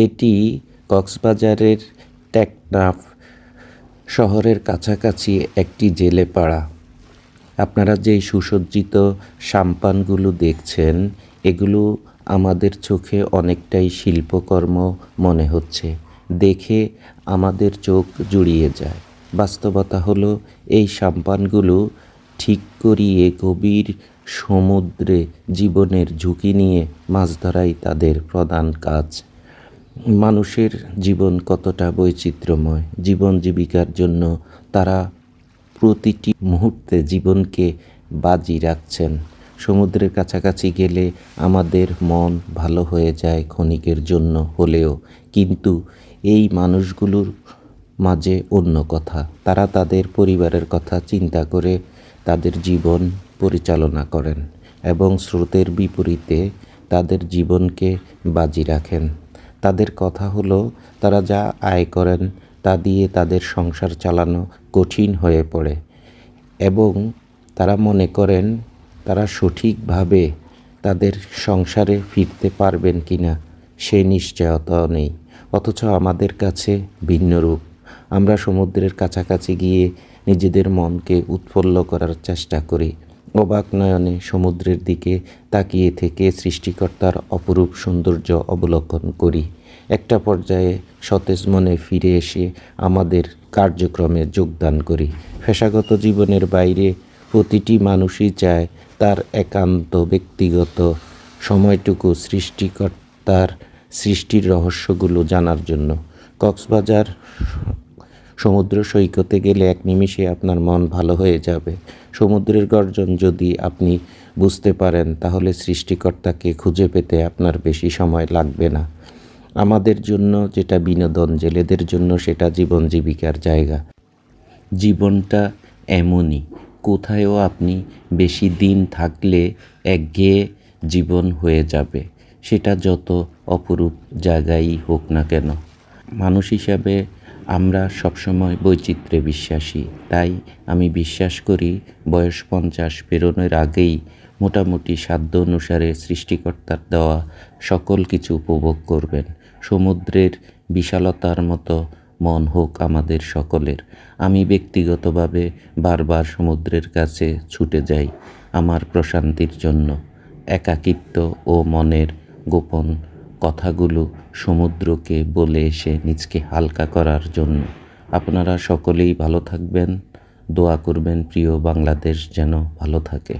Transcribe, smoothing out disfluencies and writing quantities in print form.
এটি কক্সবাজারের টেকনাফ শহরের কাছাকাছি একটি জেলে পাড়া। আপনারা যেই সুসজ্জিত সাম্পানগুলো দেখছেন, এগুলো আমাদের চোখে অনেকটাই শিল্পকর্ম মনে হচ্ছে। দেখে আমাদের চোখ জুড়িয়ে যায়। বাস্তবতা হলো এই সাম্পানগুলো ঠিক করিয়ে গভীর সমুদ্রে জীবনের ঝুঁকি নিয়ে মাছ ধরাই তাদের প্রধান কাজ। মানুষের জীবন কতটা বৈচিত্র্যময়, জীবন জীবিকার জন্য তারা প্রতিটি মুহূর্তে জীবনকে বাজি রাখছেন। সমুদ্রের কাছাকাছি গেলে আমাদের মন ভালো হয়ে যায় ক্ষণিকের জন্য হলেও, কিন্তু এই মানুষগুলোর মাঝে অন্য কথা। তারা তাদের পরিবারের কথা চিন্তা করে তাদের জীবন পরিচালনা করেন এবং স্রোতের বিপরীতে তাদের জীবনকে বাজি রাখেন। তাদের কথা হলো, তারা যা আয় করেন তা দিয়ে তাদের সংসার চালানো কঠিন হয়ে পড়ে এবং তারা মনে করেন তারা সঠিকভাবে তাদের সংসারে ফিরতে পারবেন কিনা সে নিশ্চয়তাও নেই। অথচ আমাদের কাছে ভিন্ন রূপ। আমরা সমুদ্রের কাছাকাছি গিয়ে নিজেদের মনকে উৎফুল্ল করার চেষ্টা করি। অবাক নয়নে সমুদ্রের দিকে তাকিয়ে থেকে সৃষ্টিকর্তার অপরূপ সৌন্দর্য অবলোকন করি। একটা পর্যায়ে সতেজ মনে ফিরে এসে আমাদের কার্যক্রমে যোগদান করি। পেশাগত জীবনের বাইরে প্রতিটি মানুষই চায় তার একান্ত ব্যক্তিগত সময়টুকু সৃষ্টিকর্তার সৃষ্টির রহস্যগুলো জানার জন্য। কক্সবাজার সমুদ্র সৈকতে গেলে এক নিমিষে আপনার মন ভালো হয়ে যাবে। সমুদ্রের গর্জন যদি আপনি বুঝতে পারেন, তাহলে সৃষ্টিকর্তাকে খুঁজে পেতে আপনার বেশি সময় লাগবে না। আমাদের জন্য যেটা বিনোদন, জেলেদের জন্য সেটা জীবন জীবিকার জায়গা। জীবনটা এমনই, কোথায়ও আপনি বেশি দিন থাকলে একঘেয়ে জীবন হয়ে যাবে, সেটা যত অপরূপ জায়গায়ই হোক না কেন। মানুষ হিসাবে আমরা সবসময় বৈচিত্র্যে বিশ্বাসী। তাই আমি বিশ্বাস করি বয়স 50 পেরোনোর আগেই মোটামুটি সাধ্য অনুসারে সৃষ্টিকর্তার দেওয়া সকল কিছু উপভোগ করবেন। সমুদ্রের বিশালতার মতো মন হোক আমাদের সকলের। আমি ব্যক্তিগতভাবে বারবার সমুদ্রের কাছে ছুটে যাই আমার প্রশান্তির জন্য। একাকিত্ব ও মনের গোপন কথাগুলো সমুদ্রকে বলে এসে নিজকে হালকা করার জন্য। আপনারা সকলেই ভালো থাকবেন, দোয়া করবেন প্রিয় বাংলাদেশ যেন ভালো থাকে।